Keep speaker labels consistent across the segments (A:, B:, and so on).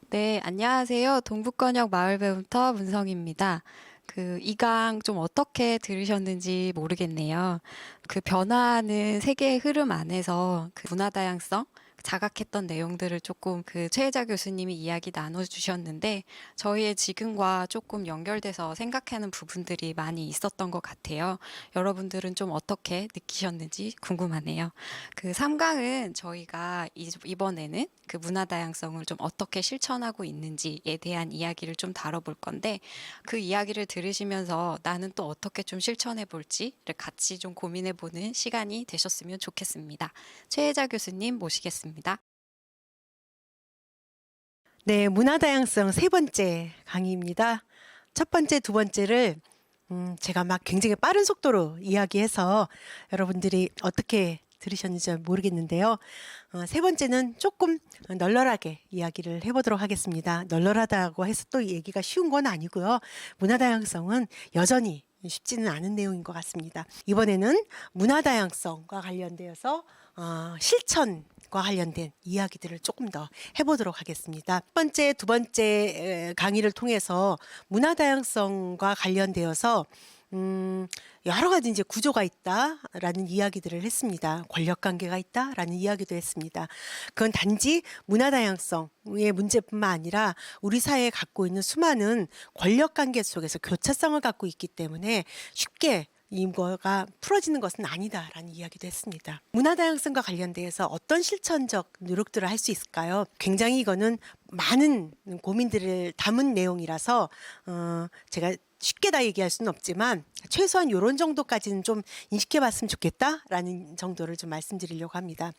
A: 네, 안녕하세요. 동북권역 마을배움터 문성입니다. 이 강 좀 어떻게 들으셨는지 모르겠네요. 변화하는 세계의 흐름 안에서 문화 다양성, 자각했던 내용들을 조금 최혜자 교수님이 이야기 나눠주셨는데, 저희의 지금과 조금 연결돼서 생각하는 부분들이 많이 있었던 것 같아요. 여러분들은 좀 어떻게 느끼셨는지 궁금하네요. 3강은 저희가 이번에는 문화 다양성을 좀 어떻게 실천하고 있는지에 대한 이야기를 좀 다뤄볼 건데, 그 이야기를 들으시면서 나는 또 어떻게 좀 실천해 볼지를 같이 좀 고민해 보는 시간이 되셨으면 좋겠습니다. 최혜자 교수님 모시겠습니다.
B: 네, 문화 다양성 세 번째 강의입니다. 첫 번째, 두 번째를 제가 막 굉장히 빠른 속도로 이야기해서 여러분들이 어떻게 들으셨는지 잘 모르겠는데요. 세 번째는 조금 널널하게 이야기를 해보도록 하겠습니다. 널널하다고 해서 또 얘기가 쉬운 건 아니고요. 문화 다양성은 여전히 쉽지는 않은 내용인 것 같습니다. 이번에는 문화 다양성과 관련되어서 실천과 관련된 이야기들을 조금 더 해보도록 하겠습니다. 첫 번째, 두 번째 강의를 통해서 문화 다양성과 관련되어서 여러 가지 이제 구조가 있다라는 이야기들을 했습니다. 권력 관계가 있다라는 이야기도 했습니다. 그건 단지 문화 다양성의 문제뿐만 아니라 우리 사회에 갖고 있는 수많은 권력 관계 속에서 교차성을 갖고 있기 때문에 쉽게 이거가 풀어지는 것은 아니다라는 이야기도 했습니다. 문화 다양성과 관련돼서 어떤 실천적 노력들을 할 수 있을까요? 굉장히 이거는 많은 고민들을 담은 내용이라서 제가 쉽게 다 얘기할 수는 없지만 최소한 이런 정도까지는 좀 인식해 봤으면 좋겠다라는 정도를 좀 말씀드리려고 합니다.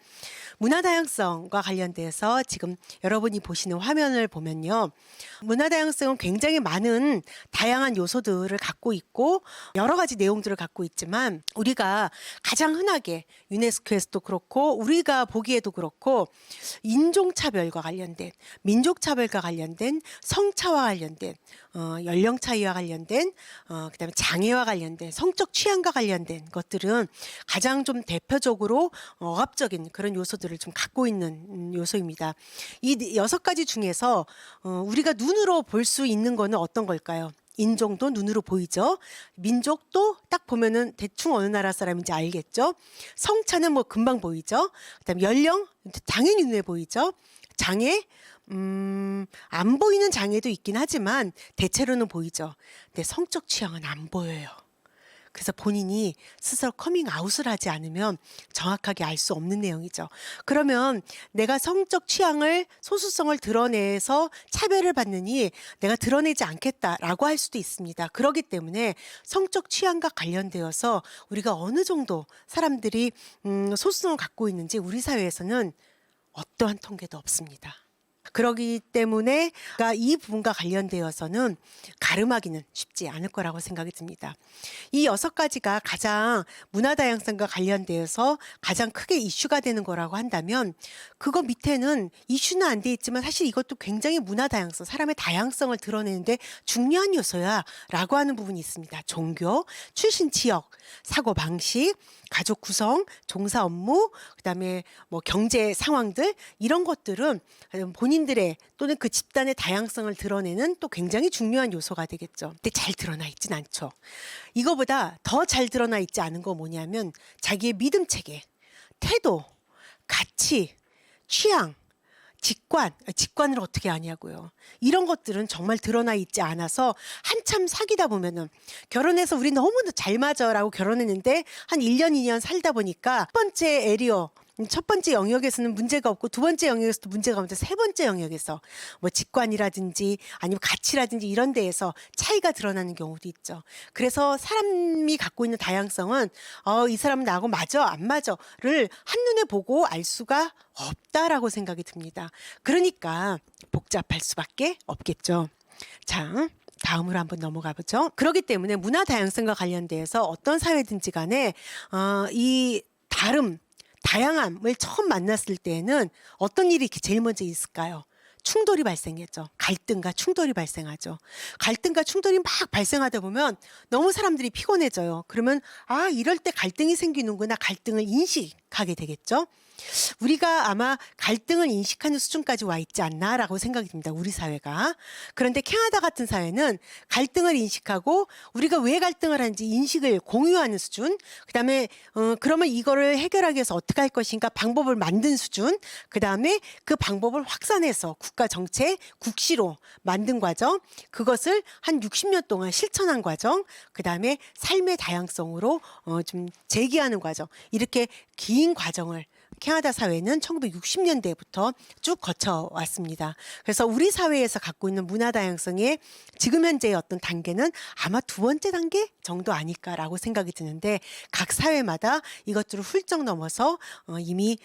B: 문화 다양성과 관련돼서 지금 여러분이 보시는 화면을 보면요. 문화 다양성은 굉장히 많은 다양한 요소들을 갖고 있고 여러 가지 내용들을 갖고 있지만 우리가 가장 흔하게 유네스코에서도 그렇고 우리가 보기에도 그렇고 인종차별과 관련된 민족차별과 관련된 성차와 관련된 연령 차이와 관련된 그다음에 장애와 관련된 성적 취향과 관련된 것들은 가장 좀 대표적으로 억압적인 그런 요소들을 좀 갖고 있는 요소입니다. 이 여섯 가지 중에서 우리가 눈으로 볼 수 있는 거는 어떤 걸까요? 인종도 눈으로 보이죠. 민족도 딱 보면은 대충 어느 나라 사람인지 알겠죠. 성차는 뭐 금방 보이죠. 그다음에 연령 당연히 눈에 보이죠. 장애 안 보이는 장애도 있긴 하지만 대체로는 보이죠. 근데 성적 취향은 안 보여요. 그래서 본인이 스스로 커밍아웃을 하지 않으면 정확하게 알 수 없는 내용이죠. 그러면 내가 성적 취향을 소수성을 드러내서 차별을 받느니 내가 드러내지 않겠다라고 할 수도 있습니다. 그렇기 때문에 성적 취향과 관련되어서 우리가 어느 정도 사람들이 소수성을 갖고 있는지 우리 사회에서는 어떠한 통계도 없습니다. 그러기 때문에 이 부분과 관련되어서는 가름하기는 쉽지 않을 거라고 생각이 듭니다. 이 여섯 가지가 가장 문화 다양성과 관련되어서 가장 크게 이슈가 되는 거라고 한다면 그거 밑에는 이슈는 안 돼 있지만 사실 이것도 굉장히 문화 다양성, 사람의 다양성을 드러내는데 중요한 요소야라고 하는 부분이 있습니다. 종교, 출신 지역, 사고 방식, 가족 구성, 종사 업무, 그다음에 뭐 경제 상황들 이런 것들은 본인들의 또는 그 집단의 다양성을 드러내는 또 굉장히 중요한 요소가 되겠죠. 근데 잘 드러나 있진 않죠. 이거보다 더 잘 드러나 있지 않은 거 뭐냐면 자기의 믿음 체계, 태도, 가치, 취향, 직관을 어떻게 아냐고요. 이런 것들은 정말 드러나 있지 않아서 한참 사귀다 보면은 결혼해서 우리 너무나 잘 맞아라고 결혼했는데 한 1년, 2년 살다 보니까 첫 번째 에리어 첫 번째 영역에서는 문제가 없고 두 번째 영역에서도 문제가 없는데 세 번째 영역에서 뭐 직관이라든지 아니면 가치라든지 이런 데에서 차이가 드러나는 경우도 있죠. 그래서 사람이 갖고 있는 다양성은 이 사람은 나하고 맞아 안 맞아를 한눈에 보고 알 수가 없다라고 생각이 듭니다. 그러니까 복잡할 수밖에 없겠죠. 자, 다음으로 한번 넘어가 보죠. 그렇기 때문에 문화 다양성과 관련돼서 어떤 사회든지 간에 이 다양함을 처음 만났을 때에는 어떤 일이 제일 먼저 있을까요? 충돌이 발생했죠. 갈등과 충돌이 발생하죠. 갈등과 충돌이 막 발생하다 보면 너무 사람들이 피곤해져요. 그러면 이럴 때 갈등이 생기는구나. 갈등을 인식하게 되겠죠. 우리가 아마 갈등을 인식하는 수준까지 와 있지 않나라고 생각이 듭니다. 우리 사회가. 그런데 캐나다 같은 사회는 갈등을 인식하고 우리가 왜 갈등을 하는지 인식을 공유하는 수준, 그다음에 그러면 이거를 해결하기 위해서 어떻게 할 것인가 방법을 만든 수준, 그다음에 그 방법을 확산해서 국가 정책, 국시로 만든 과정, 그것을 한 60년 동안 실천한 과정, 그다음에 삶의 다양성으로 좀 제기하는 과정, 이렇게 긴 과정을 캐나다 사회는 1960년대부터 쭉 거쳐왔습니다. 그래서 우리 사회에서 갖고 있는 문화 다양성의 지금 현재의 어떤 단계는 아마 두 번째 단계 정도 아닐까라고 생각이 드는데, 각 사회마다 이것들을 훌쩍 넘어서 이미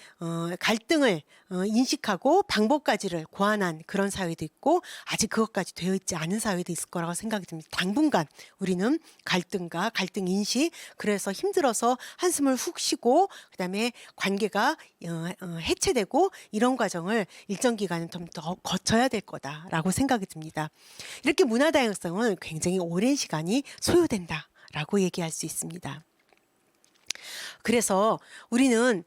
B: 갈등을 인식하고 방법까지를 고안한 그런 사회도 있고, 아직 그것까지 되어 있지 않은 사회도 있을 거라고 생각이 듭니다. 당분간 우리는 갈등과 갈등 인식, 그래서 힘들어서 한숨을 훅 쉬고 그다음에 관계가 해체되고 이런 과정을 일정 기간은 좀 더 거쳐야 될 거다라고 생각이 듭니다. 이렇게 문화 다양성은 굉장히 오랜 시간이 소요된다라고 얘기할 수 있습니다. 그래서 우리는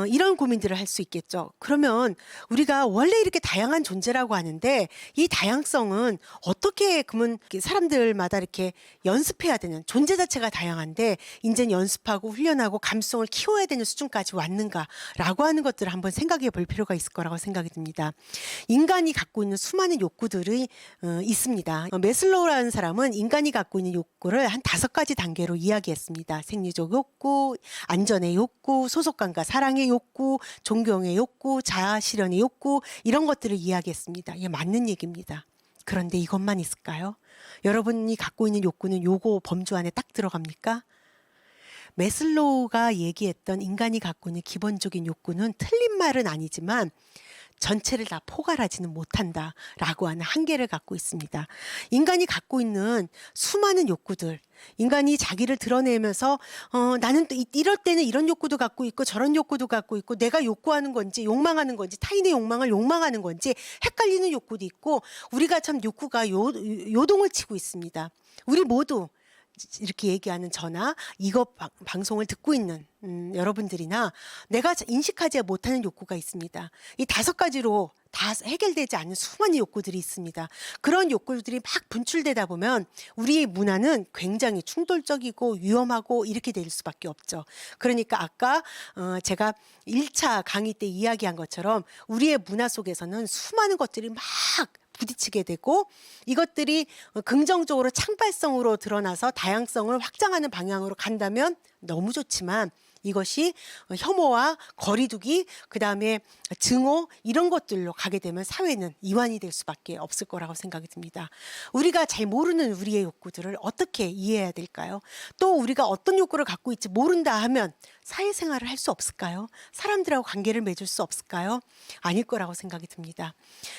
B: 이런 고민들을 할 수 있겠죠. 그러면 우리가 원래 이렇게 다양한 존재라고 하는데 이 다양성은 어떻게 그러면 사람들마다 이렇게 연습해야 되는, 존재 자체가 다양한데 이제 연습하고 훈련하고 감수성을 키워야 되는 수준까지 왔는가라고 하는 것들을 한번 생각해 볼 필요가 있을 거라고 생각이 듭니다. 인간이 갖고 있는 수많은 욕구들이 있습니다. 메슬로우라는 사람은 인간이 갖고 있는 욕구를 한 5가지 단계로 이야기했습니다. 생리적 욕구, 안전의 욕구, 소속감과 사랑의 욕구, 존경의 욕구, 자아 실현의 욕구, 이런 것들을 이야기했습니다. 이게 맞는 얘기입니다. 그런데 이것만 있을까요? 여러분이 갖고 있는 욕구는 요거 범주 안에 딱 들어갑니까? 메슬로우가 얘기했던 인간이 갖고 있는 기본적인 욕구는 틀린 말은 아니지만 전체를 다 포괄하지는 못한다라고 하는 한계를 갖고 있습니다. 인간이 갖고 있는 수많은 욕구들, 인간이 자기를 드러내면서 나는 또 이럴 때는 이런 욕구도 갖고 있고 저런 욕구도 갖고 있고, 내가 욕구하는 건지 욕망하는 건지 타인의 욕망을 욕망하는 건지 헷갈리는 욕구도 있고, 우리가 참 욕구가 요동을 치고 있습니다. 우리 모두 이렇게 얘기하는 저나 이거 방송을 듣고 있는 여러분들이나 내가 인식하지 못하는 욕구가 있습니다. 이 5가지로 다 해결되지 않는 수많은 욕구들이 있습니다. 그런 욕구들이 막 분출되다 보면 우리의 문화는 굉장히 충돌적이고 위험하고 이렇게 될 수밖에 없죠. 그러니까 아까 제가 1차 강의 때 이야기한 것처럼 우리의 문화 속에서는 수많은 것들이 막 부딪히게 되고, 이것들이 긍정적으로 창발성으로 드러나서 다양성을 확장하는 방향으로 간다면 너무 좋지만, 이것이 혐오와 거리두기, 그다음에 증오, 이런 것들로 가게 되면 사회는 이완이 될 수밖에 없을 거라고 생각이 듭니다. 우리가 잘 모르는 우리의 욕구들을 어떻게 이해해야 될까요? 또 우리가 어떤 욕구를 갖고 있지 모른다 하면 사회생활을 할 수 없을까요? 사람들하고 관계를 맺을 수 없을까요? 아닐 거라고 생각이 듭니다.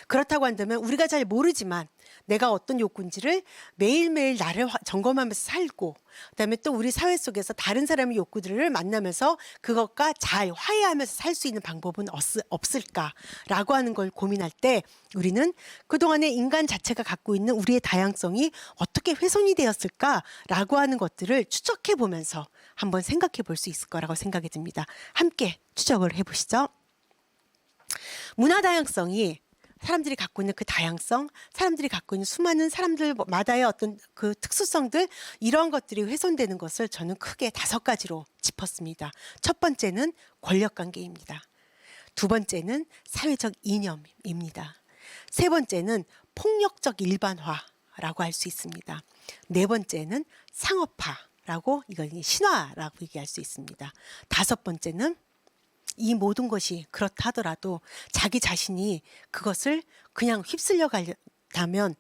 B: 그렇다고 한다면 우리가 잘 모르지만 내가 어떤 욕구인지를 매일매일 나를 점검하면서 살고, 그다음에 또 우리 사회 속에서 다른 사람의 욕구들을 만나면서 그것과 잘 화해하면서 살 수 있는 방법은 없을까라고 하는 걸 고민할 때, 우리는 그동안에 인간 자체가 갖고 있는 우리의 다양성이 어떻게 훼손이 되었을까라고 하는 것들을 추적해 보면서 한번 생각해 볼 수 있을 거라고 생각이 듭니다. 함께 추적을 해보시죠. 문화 다양성이, 사람들이 갖고 있는 그 다양성, 사람들이 갖고 있는 수많은 사람들마다의 어떤 그 특수성들, 이런 것들이 훼손되는 것을 저는 크게 5가지로 짚었습니다. 첫 번째는 권력관계입니다. 두 번째는 사회적 이념입니다. 세 번째는 폭력적 일반화라고 할 수 있습니다. 네 번째는 상업화라고, 이걸 신화라고 얘기할 수 있습니다. 5번째는 이 모든 것이 그렇다 하더라도 자기 자신이 그것을 그냥 휩쓸려 가다면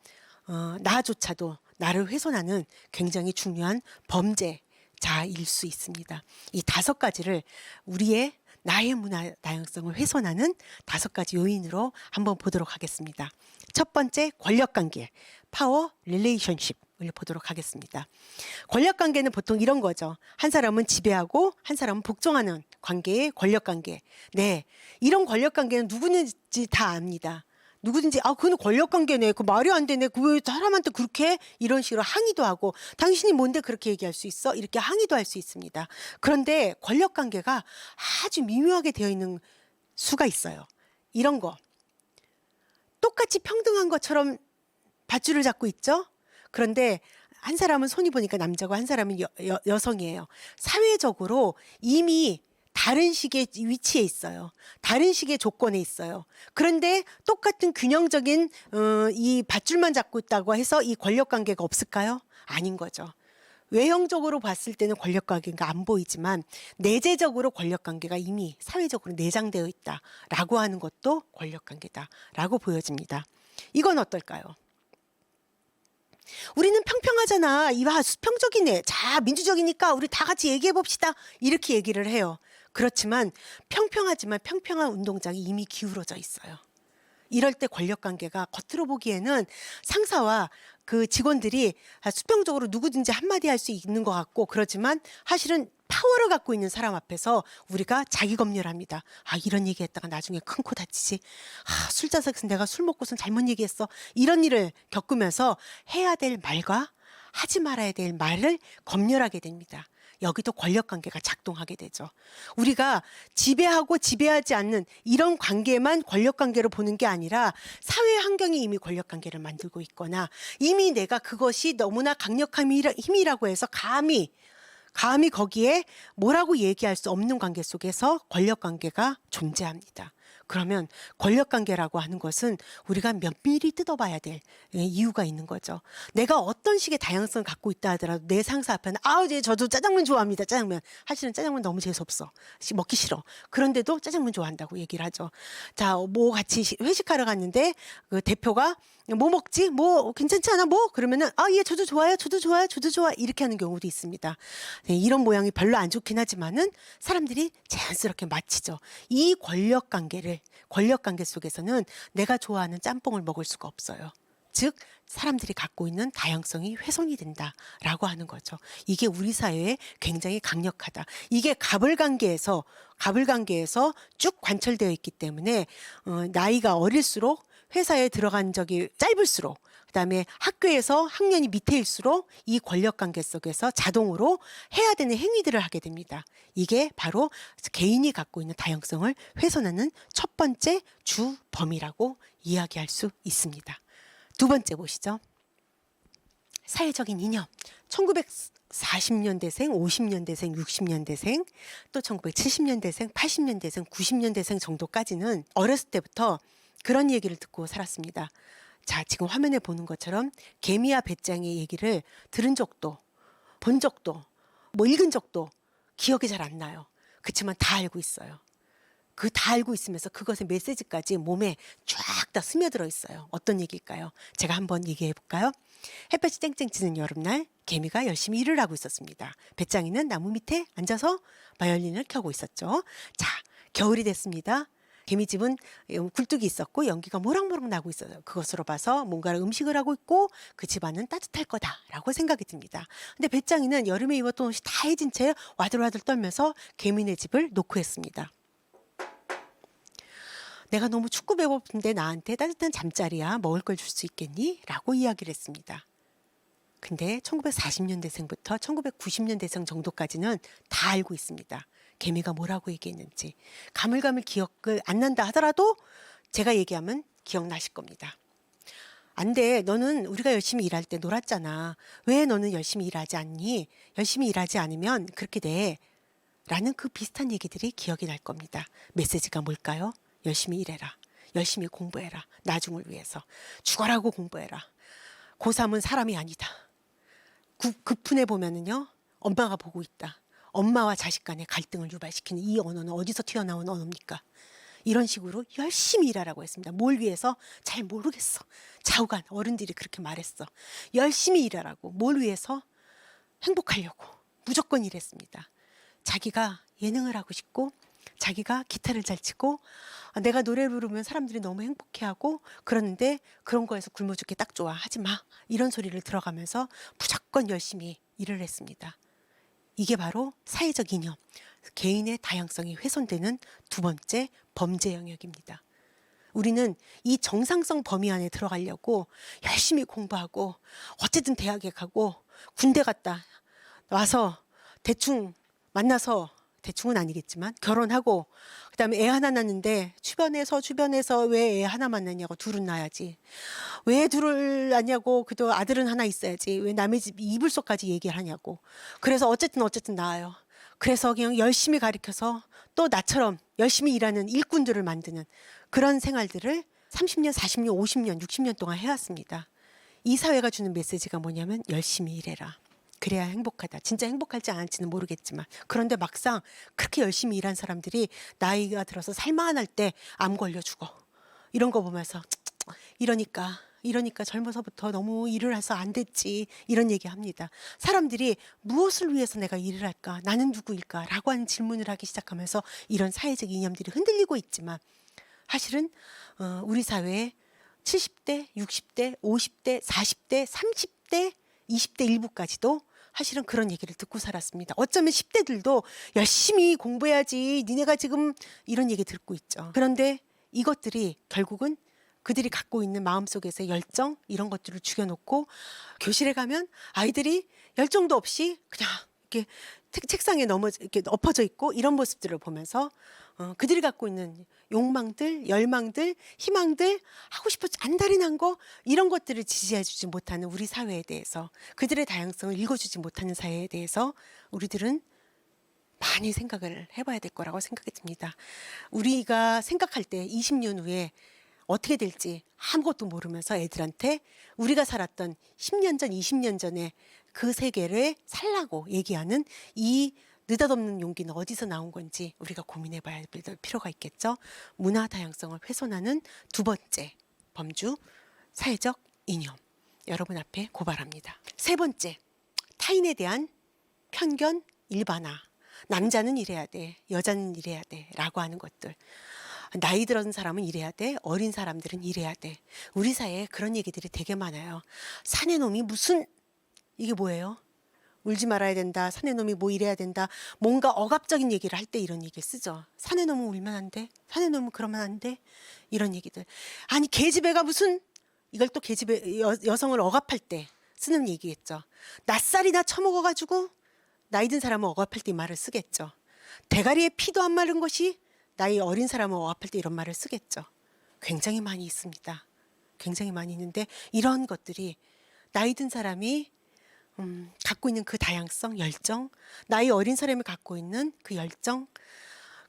B: 나조차도 나를 훼손하는 굉장히 중요한 범죄자일 수 있습니다. 이 5가지를 우리의 나의 문화 다양성을 훼손하는 5가지 요인으로 한번 보도록 하겠습니다. 첫 번째, 권력관계, 파워 릴레이션십을 보도록 하겠습니다. 권력관계는 보통 이런 거죠. 한 사람은 지배하고 한 사람은 복종하는 관계의 권력관계. 네, 이런 권력관계는 누구든지 다 압니다. 누구든지 그건 권력관계네. 그 말이 안 되네. 그 왜 사람한테 그렇게 해? 이런 식으로 항의도 하고 당신이 뭔데 그렇게 얘기할 수 있어? 이렇게 항의도 할 수 있습니다. 그런데 권력관계가 아주 미묘하게 되어 있는 수가 있어요. 이런 거. 똑같이 평등한 것처럼 밧줄을 잡고 있죠? 그런데 한 사람은 손이 보니까 남자고 한 사람은 여성이에요. 사회적으로 이미 다른 식의 위치에 있어요. 다른 식의 조건에 있어요. 그런데 똑같은 균형적인 이 밧줄만 잡고 있다고 해서 이 권력 관계가 없을까요? 아닌 거죠. 외형적으로 봤을 때는 권력 관계가 안 보이지만 내재적으로 권력 관계가 이미 사회적으로 내장되어 있다라고 하는 것도 권력 관계다라고 보여집니다. 이건 어떨까요? 우리는 평평하잖아. 이봐, 수평적이네. 자, 민주적이니까 우리 다 같이 얘기해 봅시다. 이렇게 얘기를 해요. 그렇지만 평평하지만 평평한 운동장이 이미 기울어져 있어요. 이럴 때 권력 관계가 겉으로 보기에는 상사와 그 직원들이 수평적으로 누구든지 한마디 할 수 있는 것 같고 그렇지만 사실은 파워를 갖고 있는 사람 앞에서 우리가 자기 검열합니다. 이런 얘기했다가 나중에 큰 코 다치지. 술자석에서 내가 술 먹고선 잘못 얘기했어. 이런 일을 겪으면서 해야 될 말과 하지 말아야 될 말을 검열하게 됩니다. 여기도 권력 관계가 작동하게 되죠. 우리가 지배하고 지배하지 않는 이런 관계만 권력 관계로 보는 게 아니라 사회 환경이 이미 권력 관계를 만들고 있거나 이미 내가 그것이 너무나 강력한 힘이라고 해서 감히 거기에 뭐라고 얘기할 수 없는 관계 속에서 권력 관계가 존재합니다. 그러면 권력 관계라고 하는 것은 우리가 면밀히 뜯어봐야 될 이유가 있는 거죠. 내가 어떤 식의 다양성을 갖고 있다 하더라도 내 상사 앞에는 저도 짜장면 좋아합니다. 짜장면. 사실은 짜장면 너무 재수없어. 먹기 싫어. 그런데도 짜장면 좋아한다고 얘기를 하죠. 자, 뭐 같이 회식하러 갔는데 그 대표가 뭐 먹지? 뭐 괜찮지 않아? 뭐? 그러면은 예, 저도 좋아요. 저도 좋아요. 저도 좋아. 이렇게 하는 경우도 있습니다. 네, 이런 모양이 별로 안 좋긴 하지만은 사람들이 자연스럽게 마치죠. 이 권력 관계 속에서는 내가 좋아하는 짬뽕을 먹을 수가 없어요. 즉 사람들이 갖고 있는 다양성이 훼손이 된다라고 하는 거죠. 이게 우리 사회에 굉장히 강력하다. 이게 가불관계에서 쭉 관철되어 있기 때문에 나이가 어릴수록 회사에 들어간 적이 짧을수록 그다음에 학교에서 학년이 밑에일수록 이 권력관계 속에서 자동으로 해야 되는 행위들을 하게 됩니다. 이게 바로 개인이 갖고 있는 다양성을 훼손하는 첫 번째 주범이라고 이야기할 수 있습니다. 두 번째 보시죠. 사회적인 이념. 1940년대생, 50년대생, 60년대생, 또 1970년대생, 80년대생, 90년대생 정도까지는 어렸을 때부터 그런 얘기를 듣고 살았습니다. 자, 지금 화면에 보는 것처럼 개미와 배짱의 얘기를 들은 적도, 본 적도, 뭐 읽은 적도 기억이 잘 안 나요. 그렇지만 다 알고 있어요. 그 다 알고 있으면서 그것의 메시지까지 몸에 쫙 다 스며들어 있어요. 어떤 얘기일까요? 제가 한번 얘기해 볼까요? 햇볕이 쨍쨍 찌는 여름날 개미가 열심히 일을 하고 있었습니다. 배짱이는 나무 밑에 앉아서 바이올린을 켜고 있었죠. 자, 겨울이 됐습니다. 개미집은 굴뚝이 있었고 연기가 모락모락 나고 있어요. 그것으로 봐서 뭔가 음식을 하고 있고 그 집안은 따뜻할 거다라고 생각이 듭니다. 근데 배짱이는 여름에 입었던 옷이 다 해진 채 와들와들 떨면서 개미네 집을 노크했습니다. 내가 너무 춥고 배고픈데 나한테 따뜻한 잠자리야 먹을 걸 줄 수 있겠니? 라고 이야기를 했습니다. 근데 1940년대생부터 1990년대생 정도까지는 다 알고 있습니다. 개미가 뭐라고 얘기했는지. 가물가물 기억을 안 난다 하더라도 제가 얘기하면 기억나실 겁니다. 안 돼. 너는 우리가 열심히 일할 때 놀았잖아. 왜 너는 열심히 일하지 않니? 열심히 일하지 않으면 그렇게 돼. 라는 그 비슷한 얘기들이 기억이 날 겁니다. 메시지가 뭘까요? 열심히 일해라. 열심히 공부해라. 나중을 위해서. 죽어라고 공부해라. 고3은 사람이 아니다. 급훈에 보면은요. 엄마가 보고 있다. 엄마와 자식 간의 갈등을 유발시키는 이 언어는 어디서 튀어나온 언어입니까? 이런 식으로 열심히 일하라고 했습니다. 뭘 위해서? 잘 모르겠어. 좌우간 어른들이 그렇게 말했어. 열심히 일하라고. 뭘 위해서? 행복하려고. 무조건 일했습니다. 자기가 예능을 하고 싶고 자기가 기타를 잘 치고 내가 노래 부르면 사람들이 너무 행복해하고 그러는데 그런 거에서 굶어 죽기 딱 좋아. 하지 마. 이런 소리를 들어가면서 무조건 열심히 일을 했습니다. 이게 바로 사회적 이념, 개인의 다양성이 훼손되는 두 번째 범죄 영역입니다. 우리는 이 정상성 범위 안에 들어가려고 열심히 공부하고 어쨌든 대학에 가고 군대 갔다 와서 대충 만나서 대충은 아니겠지만 결혼하고 그다음에 애 하나 낳는데 주변에서 왜 애 하나만 낳냐고 둘은 낳아야지. 왜 둘을 낳냐고 그래도 아들은 하나 있어야지. 왜 남의 집 이불속까지 얘기를 하냐고. 그래서 어쨌든 낳아요. 그래서 그냥 열심히 가르쳐서 또 나처럼 열심히 일하는 일꾼들을 만드는 그런 생활들을 30년, 40년, 50년, 60년 동안 해왔습니다. 이 사회가 주는 메시지가 뭐냐면 열심히 일해라. 그래야 행복하다. 진짜 행복할지 안 할지는 모르겠지만 그런데 막상 그렇게 열심히 일한 사람들이 나이가 들어서 살만할 때 암 걸려 죽어. 이런 거 보면서 이러니까 젊어서부터 너무 일을 해서 안 됐지 이런 얘기합니다. 사람들이 무엇을 위해서 내가 일을 할까? 나는 누구일까? 라고 하는 질문을 하기 시작하면서 이런 사회적 이념들이 흔들리고 있지만 사실은 우리 사회에 70대, 60대, 50대, 40대, 30대, 20대 일부까지도 사실은 그런 얘기를 듣고 살았습니다. 어쩌면 10대들도 열심히 공부해야지 니네가 지금 이런 얘기 듣고 있죠. 그런데 이것들이 결국은 그들이 갖고 있는 마음속에서 열정 이런 것들을 죽여놓고 교실에 가면 아이들이 열정도 없이 그냥 이렇게 책상에 이렇게 엎어져 있고 이런 모습들을 보면서 그들이 갖고 있는 욕망들, 열망들, 희망들, 하고 싶어서 안달이 난 거 이런 것들을 지지해주지 못하는 우리 사회에 대해서 그들의 다양성을 읽어주지 못하는 사회에 대해서 우리들은 많이 생각을 해봐야 될 거라고 생각이 듭니다. 우리가 생각할 때 20년 후에 어떻게 될지 아무것도 모르면서 애들한테 우리가 살았던 10년 전, 20년 전에 그 세계를 살라고 얘기하는 이 느닷없는 용기는 어디서 나온 건지 우리가 고민해 봐야 될 필요가 있겠죠. 문화 다양성을 훼손하는 두 번째 범주, 사회적 이념. 여러분 앞에 고발합니다. 세 번째, 타인에 대한 편견, 일반화. 남자는 이래야 돼, 여자는 이래야 돼 라고 하는 것들. 나이 들은 사람은 이래야 돼, 어린 사람들은 이래야 돼. 우리 사회에 그런 얘기들이 되게 많아요. 사내 놈이 무슨, 이게 뭐예요? 울지 말아야 된다, 사내 놈이 뭐 이래야 된다, 뭔가 억압적인 얘기를 할 때 이런 얘기 쓰죠. 사내 놈은 울면 안 돼, 사내 놈은 그러면 안 돼, 이런 얘기들. 아니 계집애가 무슨, 이걸 또 계집애 여성을 억압할 때 쓰는 얘기겠죠. 낯살이나 처먹어가지고 나이 든 사람은 억압할 때 이 말을 쓰겠죠. 대가리에 피도 안 마른 것이 나이 어린 사람을 억압할 때 이런 말을 쓰겠죠. 굉장히 많이 있습니다. 굉장히 많이 있는데 이런 것들이 나이 든 사람이 갖고 있는 그 다양성, 열정, 나이 어린 사람이 갖고 있는 그 열정,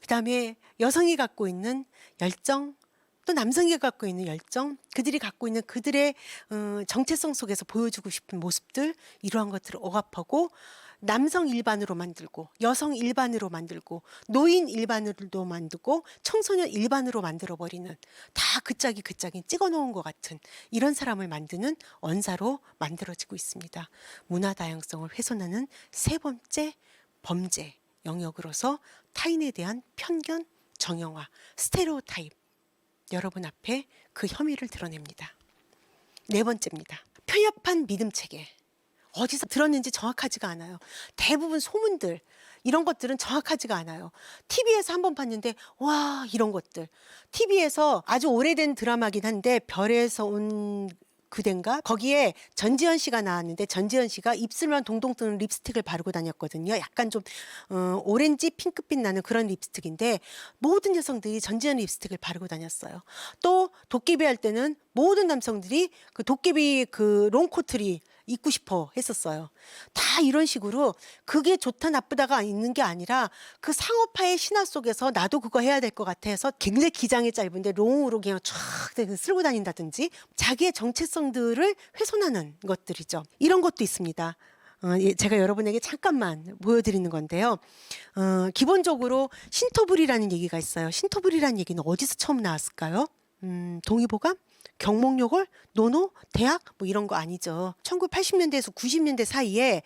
B: 그다음에 여성이 갖고 있는 열정, 또 남성이 갖고 있는 열정, 그들이 갖고 있는 그들의 정체성 속에서 보여주고 싶은 모습들, 이러한 것들을 억압하고 남성 일반으로 만들고 여성 일반으로 만들고 노인 일반으로 만들고 청소년 일반으로 만들어버리는, 다 그 짝이 찍어놓은 것 같은 이런 사람을 만드는 언사로 만들어지고 있습니다. 문화 다양성을 훼손하는 세 번째 범죄 영역으로서 타인에 대한 편견, 정형화, 스테레오타입, 여러분 앞에 그 혐의를 드러냅니다. 네 번째입니다. 편협한 믿음 체계. 어디서 들었는지 정확하지가 않아요. 대부분 소문들 이런 것들은 정확하지가 않아요. TV에서 한번 봤는데 와, 이런 것들. TV에서 아주 오래된 드라마긴 한데 별에서 온 그댄가? 거기에 전지현 씨가 나왔는데 전지현 씨가 입술만 동동 뜨는 립스틱을 바르고 다녔거든요. 약간 좀 오렌지 핑크빛 나는 그런 립스틱인데 모든 여성들이 전지현 립스틱을 바르고 다녔어요. 또 도깨비 할 때는 모든 남성들이 그 도깨비 그 롱코트를 입고 싶어 했었어요. 다 이런 식으로 그게 좋다 나쁘다가 있는 게 아니라 그 상업화의 신화 속에서 나도 그거 해야 될 것 같아 해서 굉장히 기장이 짧은데 롱으로 그냥 쫙 쓸고 다닌다든지 자기의 정체성들을 훼손하는 것들이죠. 이런 것도 있습니다. 제가 여러분에게 잠깐만 보여드리는 건데요. 기본적으로 신토불이라는 얘기가 있어요. 신토불이라는 얘기는 어디서 처음 나왔을까요? 동의보감? 경목요걸? 노노? 대학? 뭐 이런 거 아니죠. 1980년대에서 90년대 사이에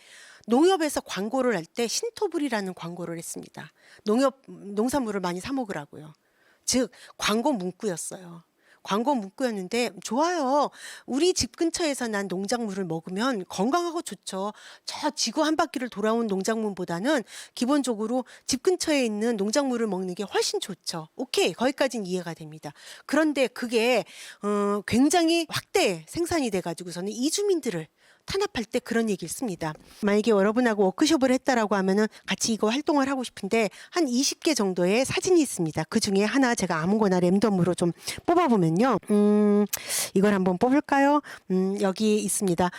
B: 농협에서 광고를 할 때 신토불이라는 광고를 했습니다. 농산물을 많이 사 먹으라고요. 즉 광고 문구였어요. 광고 문구였는데 좋아요. 우리 집 근처에서 난 농작물을 먹으면 건강하고 좋죠. 저 지구 한 바퀴를 돌아온 농작물보다는 기본적으로 집 근처에 있는 농작물을 먹는 게 훨씬 좋죠. 오케이, 거기까지는 이해가 됩니다. 그런데 그게 굉장히 확대 생산이 돼가지고서는 이주민들을 탄압할 때 그런 얘기를 씁니다. 만약에 여러분하고 워크숍을 했다라고 하면은 같이 이거 활동을 하고 싶은데 한 20개 정도의 사진이 있습니다. 그 중에 하나 제가 아무거나 랜덤으로 좀 뽑아보면요. 이걸 한번 뽑을까요? 여기 있습니다.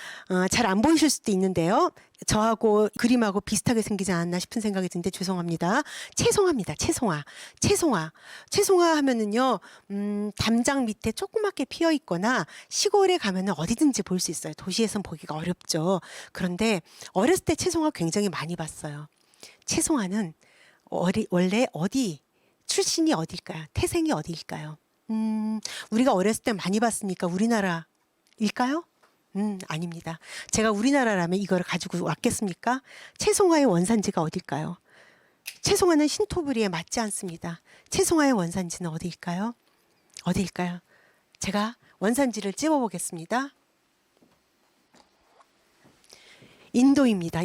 B: 잘 안 보이실 수도 있는데요. 저하고 그림하고 비슷하게 생기지 않았나 싶은 생각이 드는데 죄송합니다. 채송화입니다. 채송화. 채송화 하면은요, 담장 밑에 조그맣게 피어 있거나 시골에 가면은 어디든지 볼 수 있어요. 도시에선 보기가 어렵죠. 그런데 어렸을 때 채송화 굉장히 많이 봤어요. 채송화는 원래 어디, 출신이 어딜까요? 태생이 어디일까요? 우리가 어렸을 때 많이 봤으니까 우리나라일까요? 아닙니다. 제가 우리나라라면 이걸 가지고 왔겠습니까? 채송화의 원산지가 어딜까요? 채송화는 신토부리에 맞지 않습니다. 채송화의 원산지는 어디일까요? 어디일까요? 제가 원산지를 찝어보겠습니다. 인도입니다.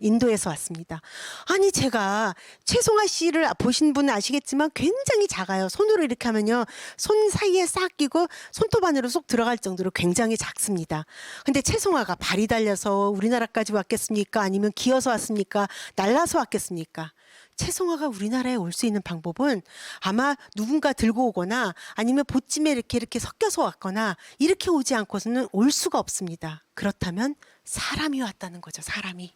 B: 인도에서 왔습니다. 아니 제가 최송아 씨를 보신 분은 아시겠지만 굉장히 작아요. 손으로 이렇게 하면요. 손 사이에 싹 끼고 손톱 안으로 쏙 들어갈 정도로 굉장히 작습니다. 근데 최송아가 발이 달려서 우리나라까지 왔겠습니까? 아니면 기어서 왔습니까? 날라서 왔겠습니까? 채송화가 우리나라에 올 수 있는 방법은 아마 누군가 들고 오거나 아니면 보찜에 이렇게 섞여서 왔거나 이렇게 오지 않고서는 올 수가 없습니다. 그렇다면 사람이 왔다는 거죠. 사람이.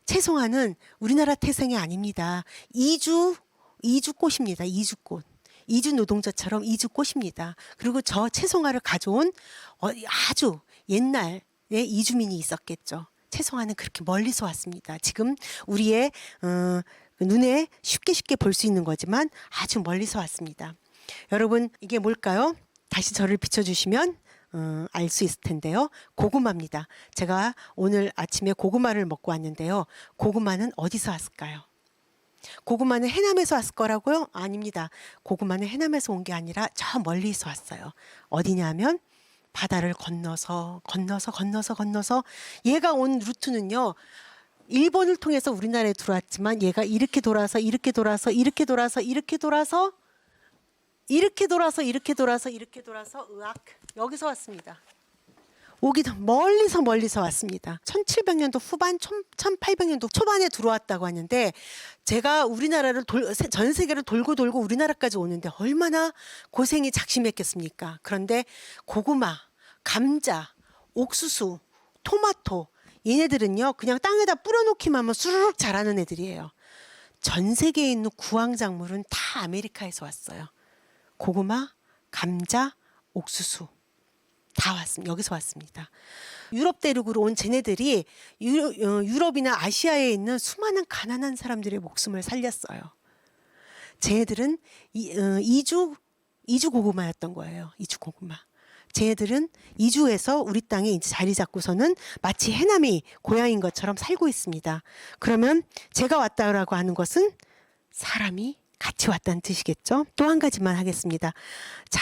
B: 채송화는 우리나라 태생이 아닙니다. 이주꽃입니다. 이주꽃. 이주 노동자처럼 이주꽃입니다. 그리고 저 채송화를 가져온 아주 옛날에 이주민이 있었겠죠. 채송화는 그렇게 멀리서 왔습니다. 지금 우리의 눈에 쉽게 볼 수 있는 거지만 아주 멀리서 왔습니다. 여러분 이게 뭘까요? 다시 저를 비춰주시면 알 수 있을 텐데요. 고구마입니다. 제가 오늘 아침에 고구마를 먹고 왔는데요. 고구마는 어디서 왔을까요? 고구마는 해남에서 왔을 거라고요? 아닙니다. 고구마는 해남에서 온 게 아니라 저 멀리서 왔어요. 어디냐면 바다를 건너서 얘가 온 루트는요. 일본을 통해서 우리나라에 들어왔지만 얘가 이렇게 돌아서 으악 여기서 왔습니다. 오기도 멀리서 왔습니다. 1700년도 후반, 1800년도 초반에 들어왔다고 하는데 제가 우리나라를 전 세계를 돌고 우리나라까지 오는데 얼마나 고생이 작심했겠습니까? 그런데 고구마, 감자, 옥수수, 토마토 얘네들은요 그냥 땅에다 뿌려놓기만 하면 수르륵 자라는 애들이에요. 전 세계에 있는 구황작물은 다 아메리카에서 왔어요. 고구마, 감자, 옥수수 다 왔습니다. 여기서 왔습니다. 유럽 대륙으로 온 쟤네들이 유럽이나 아시아에 있는 수많은 가난한 사람들의 목숨을 살렸어요. 쟤네들은 이주 고구마였던 거예요. 이주 고구마. 쟤네들은 이주해서 우리 땅에 이제 자리 잡고서는 마치 해남이 고향인 것처럼 살고 있습니다. 그러면 제가 왔다라고 하는 것은 사람이 같이 왔다는 뜻이겠죠. 또 한 가지만 하겠습니다. 자,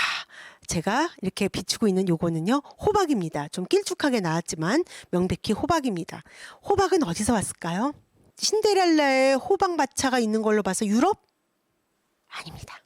B: 제가 이렇게 비추고 있는 요거는요. 호박입니다. 좀 길쭉하게 나왔지만 명백히 호박입니다. 호박은 어디서 왔을까요? 신데렐라의 호박 마차가 있는 걸로 봐서 유럽? 아닙니다.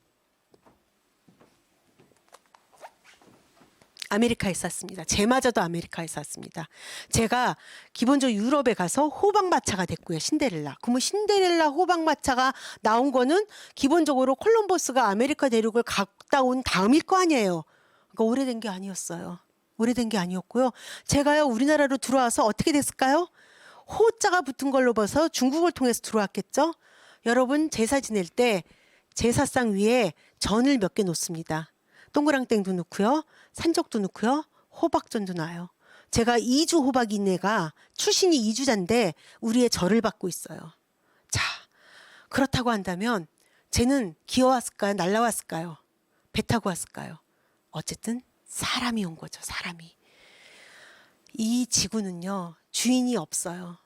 B: 아메리카에서 왔습니다. 쟤마저도 아메리카에서 왔습니다. 제가 기본적으로 유럽에 가서 호박마차가 됐고요. 신데렐라. 그러면 신데렐라 호박마차가 나온 거는 기본적으로 콜럼버스가 아메리카 대륙을 갔다 온 다음일 거 아니에요. 그러니까 오래된 게 아니었어요. 오래된 게 아니었고요. 제가요 우리나라로 들어와서 어떻게 됐을까요? 호자가 붙은 걸로 봐서 중국을 통해서 들어왔겠죠. 여러분 제사 지낼 때 제사상 위에 전을 몇 개 놓습니다. 동그랑땡도 넣고요. 산적도 넣고요. 호박전도 놔요. 제가 이주 호박이네가 출신이 이주자인데 우리의 절을 받고 있어요. 자, 그렇다고 한다면 쟤는 기어왔을까요? 날라왔을까요? 배 타고 왔을까요? 어쨌든 사람이 온 거죠. 사람이. 이 지구는요. 주인이 없어요.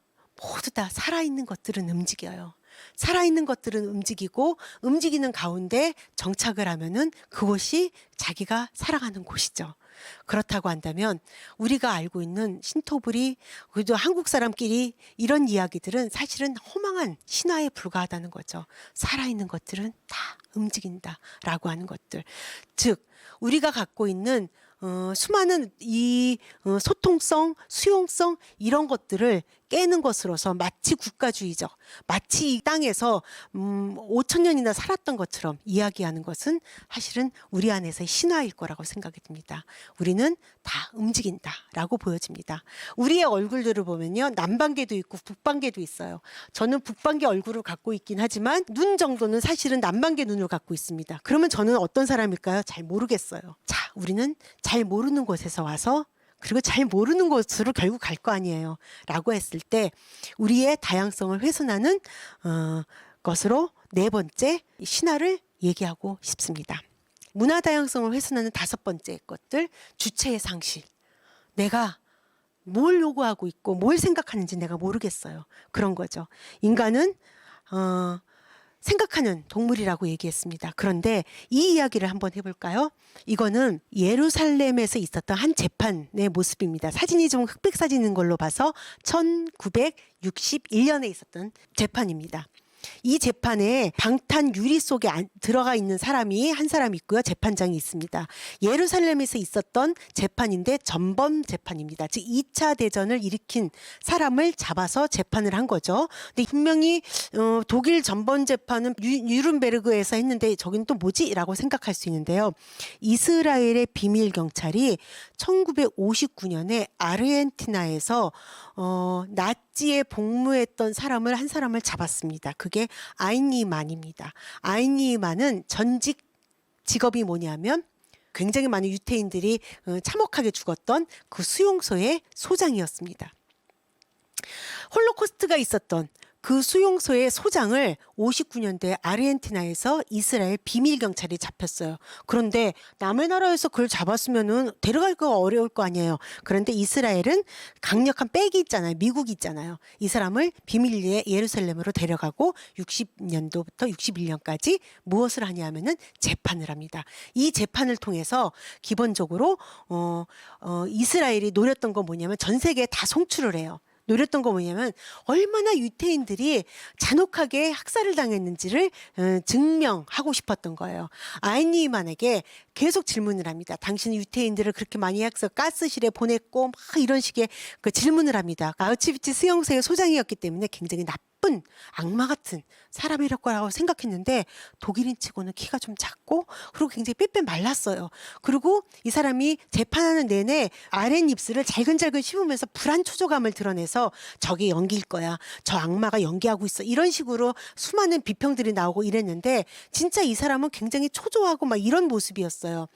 B: 모두 다 살아있는 것들은 움직여요. 살아있는 것들은 움직이고 움직이는 가운데 정착을 하면은 그곳이 자기가 살아가는 곳이죠. 그렇다고 한다면 우리가 알고 있는 신토불이 그래도 한국 사람끼리 이런 이야기들은 사실은 허망한 신화에 불과하다는 거죠. 살아있는 것들은 다 움직인다라고 하는 것들. 즉 우리가 갖고 있는 수많은 이 소통성, 수용성 이런 것들을 깨는 것으로서 마치 국가주의적, 마치 이 땅에서 5천 년이나 살았던 것처럼 이야기하는 것은 사실은 우리 안에서의 신화일 거라고 생각이 듭니다. 우리는 다 움직인다라고 보여집니다. 우리의 얼굴들을 보면요, 남방계도 있고 북방계도 있어요. 저는 북방계 얼굴을 갖고 있긴 하지만 눈 정도는 사실은 남방계 눈을 갖고 있습니다. 그러면 저는 어떤 사람일까요? 잘 모르겠어요. 자, 우리는 잘 모르는 곳에서 와서 그리고 잘 모르는 곳으로 결국 갈 거 아니에요. 라고 했을 때 우리의 다양성을 훼손하는 것으로 네 번째 신화를 얘기하고 싶습니다. 문화 다양성을 훼손하는 다섯 번째 것들, 주체의 상실. 내가 뭘 요구하고 있고 뭘 생각하는지 내가 모르겠어요. 그런 거죠. 인간은 생각하는 동물이라고 얘기했습니다. 그런데 이 이야기를 한번 해볼까요? 이거는 예루살렘에서 있었던 한 재판의 모습입니다. 사진이 좀 흑백 사진인 걸로 봐서 1961년에 있었던 재판입니다. 이 재판에 방탄 유리 속에 들어가 있는 사람이 한 사람 있고요. 재판장이 있습니다. 예루살렘에서 있었던 재판인데 전범 재판입니다. 즉 2차 대전을 일으킨 사람을 잡아서 재판을 한 거죠. 근데 분명히 독일 전범 재판은 뉴른베르그에서 했는데 저긴 또 뭐지? 라고 생각할 수 있는데요. 이스라엘의 비밀 경찰이 1959년에 아르헨티나에서 나치에 복무했던 사람을 한 사람을 잡았습니다. 그게 아이니만입니다. 아이니만은 전직 직업이 뭐냐면 굉장히 많은 유태인들이 참혹하게 죽었던 그 수용소의 소장이었습니다. 홀로코스트가 있었던 그 수용소의 소장을 59년도에 아르헨티나에서 이스라엘 비밀 경찰이 잡혔어요. 그런데 남의 나라에서 그걸 잡았으면은 데려가기가 어려울 거 아니에요. 그런데 이스라엘은 강력한 백이 있잖아요. 미국이 있잖아요. 이 사람을 비밀리에 예루살렘으로 데려가고 60년도부터 61년까지 무엇을 하냐 하면은 재판을 합니다. 이 재판을 통해서 기본적으로 이스라엘이 노렸던 건 뭐냐면 전 세계에 다 송출을 해요. 노렸던 거 뭐냐면 얼마나 유태인들이 잔혹하게 학살을 당했는지를 증명하고 싶었던 거예요. 아이니만에게 계속 질문을 합니다. 당신은 유태인들을 그렇게 많이 해서 가스실에 보냈고 막 이런 식의 그 질문을 합니다. 아우슈비츠 수용소의 소장이었기 때문에 굉장히 나쁜 악마 같은 사람이랄 거라고 생각했는데 독일인 치고는 키가 좀 작고 그리고 굉장히 빼빼 말랐어요. 그리고 이 사람이 재판하는 내내 아랫입술을 잘근잘근 씹으면서 불안 초조감을 드러내서 저게 연기일 거야. 저 악마가 연기하고 있어. 이런 식으로 수많은 비평들이 나오고 이랬는데 진짜 이 사람은 굉장히 초조하고 막 이런 모습이었어요.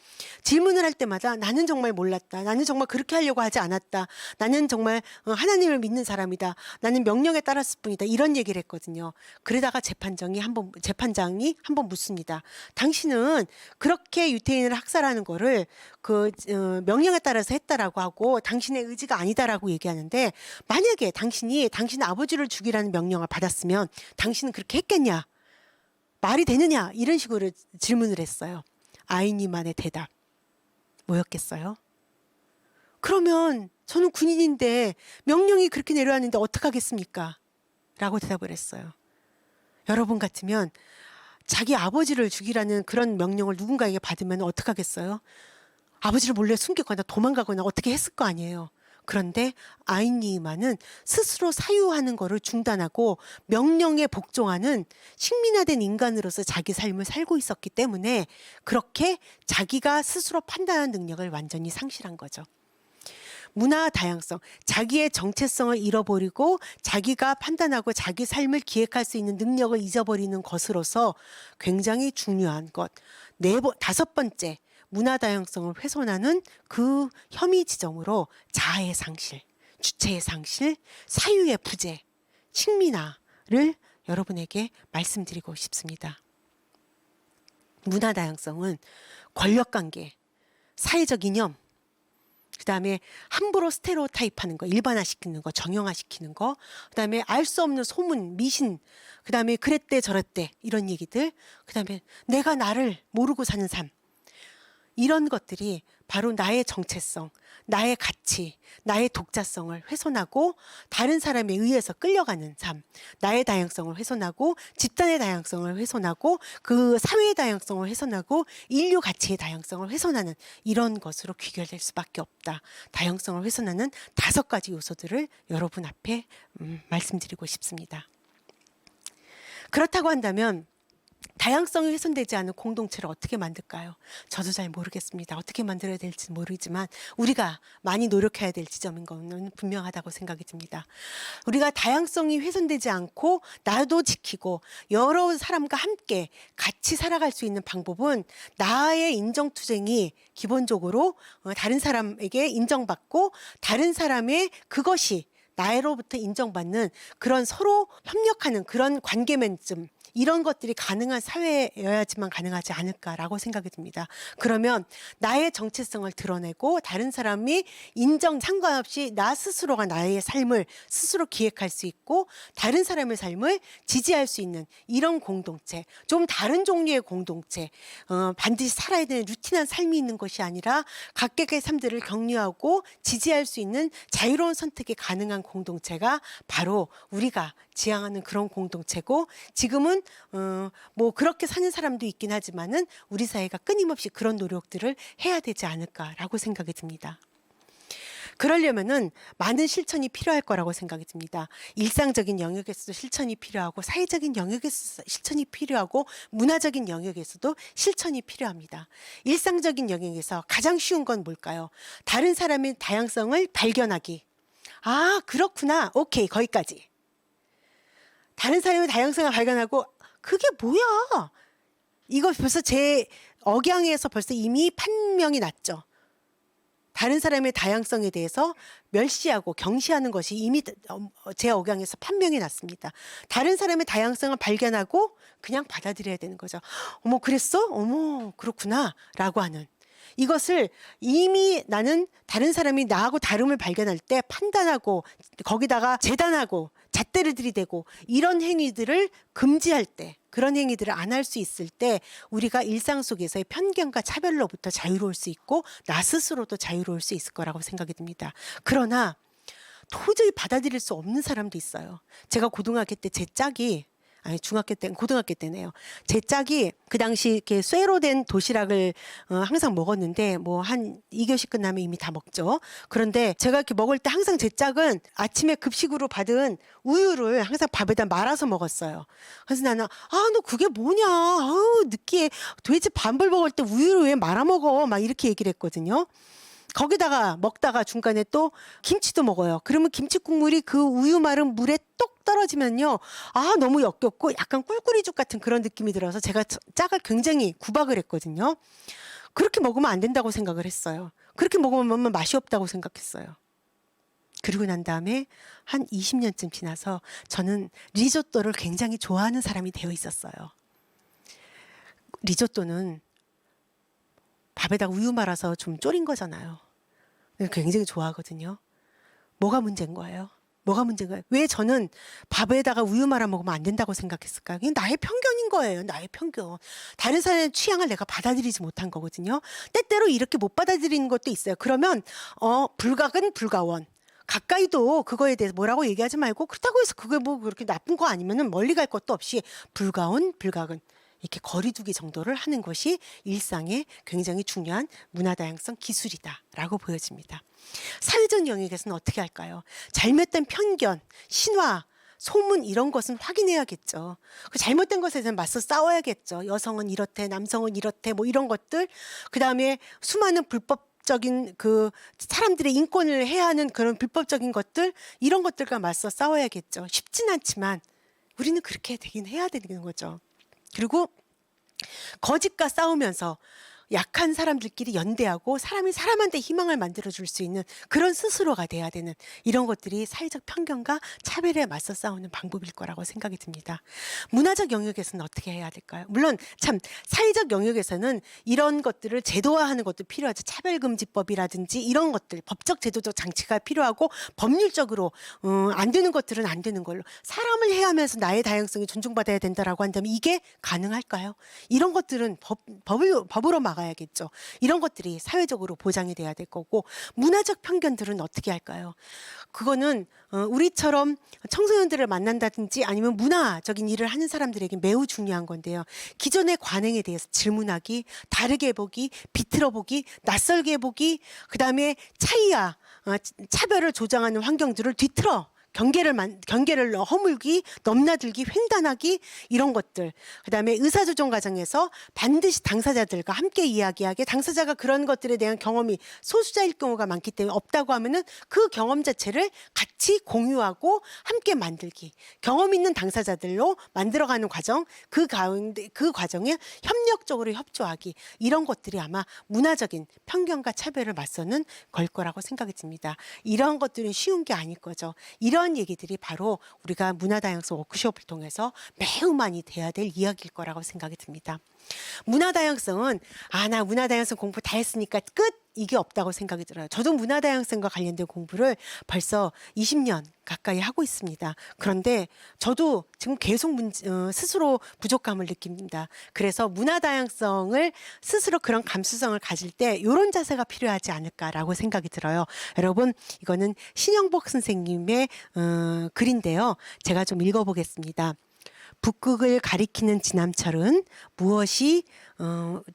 B: 질문을 할 때마다 나는 정말 몰랐다. 나는 정말 그렇게 하려고 하지 않았다. 나는 정말 하나님을 믿는 사람이다. 나는 명령에 따랐을 뿐이다. 이런 얘기를 했거든요. 그러다가 재판장이 한번 묻습니다. 당신은 그렇게 유태인을 학살하는 거를 명령에 따라서 했다라고 하고 당신의 의지가 아니다라고 얘기하는데 만약에 당신 아버지를 죽이라는 명령을 받았으면 당신은 그렇게 했겠냐? 말이 되느냐? 이런 식으로 질문을 했어요. 아이니만의 대답 뭐였겠어요? 그러면 저는 군인인데 명령이 그렇게 내려왔는데 어떡하겠습니까? 라고 대답을 했어요. 여러분 같으면 자기 아버지를 죽이라는 그런 명령을 누군가에게 받으면 어떡하겠어요? 아버지를 몰래 숨기거나 도망가거나 어떻게 했을 거 아니에요. 그런데 아이니만은 스스로 사유하는 거를 중단하고 명령에 복종하는 식민화된 인간으로서 자기 삶을 살고 있었기 때문에 그렇게 자기가 스스로 판단하는 능력을 완전히 상실한 거죠. 문화 다양성, 자기의 정체성을 잃어버리고 자기가 판단하고 자기 삶을 기획할 수 있는 능력을 잊어버리는 것으로서 굉장히 중요한 것. 다섯 번째, 문화 다양성을 훼손하는 그 혐의 지점으로 자아의 상실, 주체의 상실, 사유의 부재, 식민화를 여러분에게 말씀드리고 싶습니다. 문화 다양성은 권력관계, 사회적 이념, 그다음에 함부로 스테레오타입하는 거, 일반화시키는 거, 정형화시키는 거, 그다음에 알 수 없는 소문, 미신, 그다음에 그랬대 저랬대 이런 얘기들, 그다음에 내가 나를 모르고 사는 삶, 이런 것들이 바로 나의 정체성, 나의 가치, 나의 독자성을 훼손하고 다른 사람에 의해서 끌려가는 삶, 나의 다양성을 훼손하고 집단의 다양성을 훼손하고 그 사회의 다양성을 훼손하고 인류 가치의 다양성을 훼손하는 이런 것으로 귀결될 수밖에 없다. 다양성을 훼손하는 5가지 요소들을 여러분 앞에 말씀드리고 싶습니다. 그렇다고 한다면 다양성이 훼손되지 않은 공동체를 어떻게 만들까요? 저도 잘 모르겠습니다. 어떻게 만들어야 될지 모르지만 우리가 많이 노력해야 될 지점인 거는 분명하다고 생각이 듭니다. 우리가 다양성이 훼손되지 않고 나도 지키고 여러 사람과 함께 같이 살아갈 수 있는 방법은 나의 인정투쟁이 기본적으로 다른 사람에게 인정받고 다른 사람의 그것이 나로부터 인정받는 그런 서로 협력하는 그런 관계맺음, 이런 것들이 가능한 사회여야지만 가능하지 않을까라고 생각이 듭니다. 그러면 나의 정체성을 드러내고 다른 사람이 인정 상관없이 나 스스로가 나의 삶을 스스로 기획할 수 있고 다른 사람의 삶을 지지할 수 있는 이런 공동체, 좀 다른 종류의 공동체, 반드시 살아야 되는 루틴한 삶이 있는 것이 아니라 각각의 삶들을 격려하고 지지할 수 있는 자유로운 선택이 가능한 공동체가 바로 우리가 지향하는 그런 공동체고, 지금은 뭐 그렇게 사는 사람도 있긴 하지만은 우리 사회가 끊임없이 그런 노력들을 해야 되지 않을까라고 생각이 듭니다. 그러려면은 많은 실천이 필요할 거라고 생각이 듭니다. 일상적인 영역에서도 실천이 필요하고 사회적인 영역에서 실천이 필요하고 문화적인 영역에서도 실천이 필요합니다. 일상적인 영역에서 가장 쉬운 건 뭘까요? 다른 사람의 다양성을 발견하기. 아, 그렇구나. 오케이, 거기까지. 다른 사람의 다양성을 발견하고 그게 뭐야? 이거 벌써 제 억양에서 벌써 이미 판명이 났죠. 다른 사람의 다양성에 대해서 멸시하고 경시하는 것이 이미 제 억양에서 판명이 났습니다. 다른 사람의 다양성을 발견하고 그냥 받아들여야 되는 거죠. 어머, 그랬어? 어머, 그렇구나. 라고 하는. 이것을 이미 나는 다른 사람이 나하고 다름을 발견할 때 판단하고 거기다가 재단하고 잣대를 들이대고 이런 행위들을 금지할 때, 그런 행위들을 안 할 수 있을 때 우리가 일상 속에서의 편견과 차별로부터 자유로울 수 있고 나 스스로도 자유로울 수 있을 거라고 생각이 듭니다. 그러나 도저히 받아들일 수 없는 사람도 있어요. 제가 고등학교 때 제 짝이, 아니 중학교 때, 고등학교 때네요. 제 짝이 그 당시 이렇게 쇠로 된 도시락을 항상 먹었는데 뭐 한 2교시 끝나면 이미 다 먹죠. 그런데 제가 이렇게 먹을 때 항상 제 짝은 아침에 급식으로 받은 우유를 항상 밥에다 말아서 먹었어요. 그래서 나는 너 그게 뭐냐? 아우 느끼해. 도대체 밥을 먹을 때 우유를 왜 말아 먹어? 막 이렇게 얘기를 했거든요. 거기다가 먹다가 중간에 또 김치도 먹어요. 그러면 김치 국물이 그 우유 마른 물에 똑 떨어지면요. 너무 역겹고 약간 꿀꿀이죽 같은 그런 느낌이 들어서 제가 짝을 굉장히 구박을 했거든요. 그렇게 먹으면 안 된다고 생각을 했어요. 그렇게 먹으면 맛이 없다고 생각했어요. 그리고 난 다음에 한 20년쯤 지나서 저는 리조또를 굉장히 좋아하는 사람이 되어 있었어요. 리조또는 밥에다 우유 말아서 좀 졸인 거잖아요. 굉장히 좋아하거든요. 뭐가 문제인 거예요? 뭐가 문제인가요? 왜 저는 밥에다가 우유 말아 먹으면 안 된다고 생각했을까요? 그냥 나의 편견인 거예요. 나의 편견. 다른 사람의 취향을 내가 받아들이지 못한 거거든요. 때때로 이렇게 못 받아들이는 것도 있어요. 그러면 불각은 불가원. 가까이도 그거에 대해서 뭐라고 얘기하지 말고 그렇다고 해서 그게 뭐 그렇게 나쁜 거 아니면은 멀리 갈 것도 없이 불가온, 불각은 이렇게 거리두기 정도를 하는 것이 일상의 굉장히 중요한 문화다양성 기술이다라고 보여집니다. 사회적 영역에서는 어떻게 할까요? 잘못된 편견, 신화, 소문 이런 것은 확인해야겠죠. 그 잘못된 것에 대해서 맞서 싸워야겠죠. 여성은 이렇대, 남성은 이렇대, 뭐 이런 것들. 그 다음에 수많은 불법적인 그 사람들의 인권을 해하는 그런 불법적인 것들, 이런 것들과 맞서 싸워야겠죠. 쉽진 않지만 우리는 그렇게 되긴 해야 되는 거죠. 그리고 거짓과 싸우면서 약한 사람들끼리 연대하고 사람이 사람한테 희망을 만들어줄 수 있는 그런 스스로가 돼야 되는 이런 것들이 사회적 편견과 차별에 맞서 싸우는 방법일 거라고 생각이 듭니다. 문화적 영역에서는 어떻게 해야 될까요? 물론 참 사회적 영역에서는 이런 것들을 제도화하는 것도 필요하죠. 차별금지법이라든지 이런 것들, 법적 제도적 장치가 필요하고 법률적으로 안 되는 것들은 안 되는 걸로 사람을 해하면서 나의 다양성이 존중받아야 된다라고 한다면 이게 가능할까요? 이런 것들은 법으로 막아야겠죠. 이런 것들이 사회적으로 보장이 돼야 될 거고 문화적 편견들은 어떻게 할까요? 그거는 우리처럼 청소년들을 만난다든지 아니면 문화적인 일을 하는 사람들에게 매우 중요한 건데요. 기존의 관행에 대해서 질문하기, 다르게 보기, 비틀어 보기, 낯설게 보기, 그다음에 차이와 차별을 조장하는 환경들을 뒤틀어 경계를 허물기, 넘나들기, 횡단하기 이런 것들. 그다음에 의사조정 과정에서 반드시 당사자들과 함께 이야기하게 당사자가 그런 것들에 대한 경험이 소수자일 경우가 많기 때문에 없다고 하면은 그 경험 자체를 같이 공유하고 함께 만들기. 경험 있는 당사자들로 만들어가는 과정, 그 가운데 그 과정에 협력적으로 협조하기. 이런 것들이 아마 문화적인 편견과 차별을 맞서는 걸 거라고 생각이 듭니다. 이런 것들은 쉬운 게 아닐 거죠. 이런 얘기들이 바로 우리가 문화다양성 워크숍을 통해서 매우 많이 돼야 될 이야기일 거라고 생각이 듭니다. 문화다양성은 나 문화다양성 공부 다 했으니까 끝 이게 없다고 생각이 들어요. 저도 문화다양성과 관련된 공부를 벌써 20년 가까이 하고 있습니다. 그런데 저도 지금 계속 스스로 부족함을 느낍니다. 그래서 문화다양성을 스스로 그런 감수성을 가질 때 이런 자세가 필요하지 않을까라고 생각이 들어요. 여러분 이거는 신영복 선생님의 글인데요. 제가 좀 읽어보겠습니다. 북극을 가리키는 지남철은 무엇이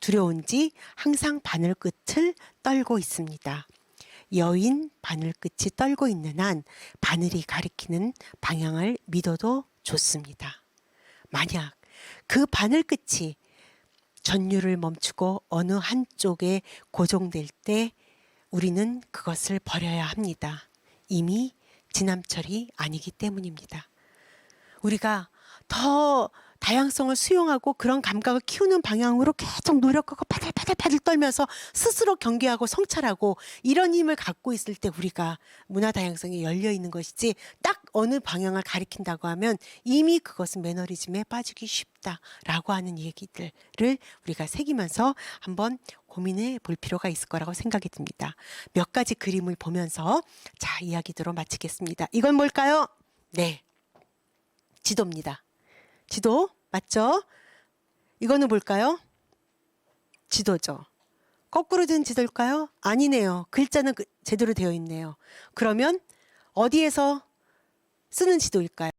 B: 두려운지 항상 바늘끝을 떨고 있습니다. 여인 바늘끝이 떨고 있는 한 바늘이 가리키는 방향을 믿어도 좋습니다. 만약 그 바늘끝이 전율을 멈추고 어느 한쪽에 고정될 때 우리는 그것을 버려야 합니다. 이미 지남철이 아니기 때문입니다. 우리가 더 다양성을 수용하고 그런 감각을 키우는 방향으로 계속 노력하고 파들파들 떨면서 스스로 경계하고 성찰하고 이런 힘을 갖고 있을 때 우리가 문화 다양성이 열려 있는 것이지 딱 어느 방향을 가리킨다고 하면 이미 그것은 매너리즘에 빠지기 쉽다라고 하는 얘기들을 우리가 새기면서 한번 고민해 볼 필요가 있을 거라고 생각이 듭니다. 몇 가지 그림을 보면서 자 이야기대로 마치겠습니다. 이건 뭘까요? 네, 지도입니다. 지도 맞죠? 이거는 뭘까요? 지도죠. 거꾸로 된 지도일까요? 아니네요. 글자는 제대로 되어 있네요. 그러면 어디에서 쓰는 지도일까요?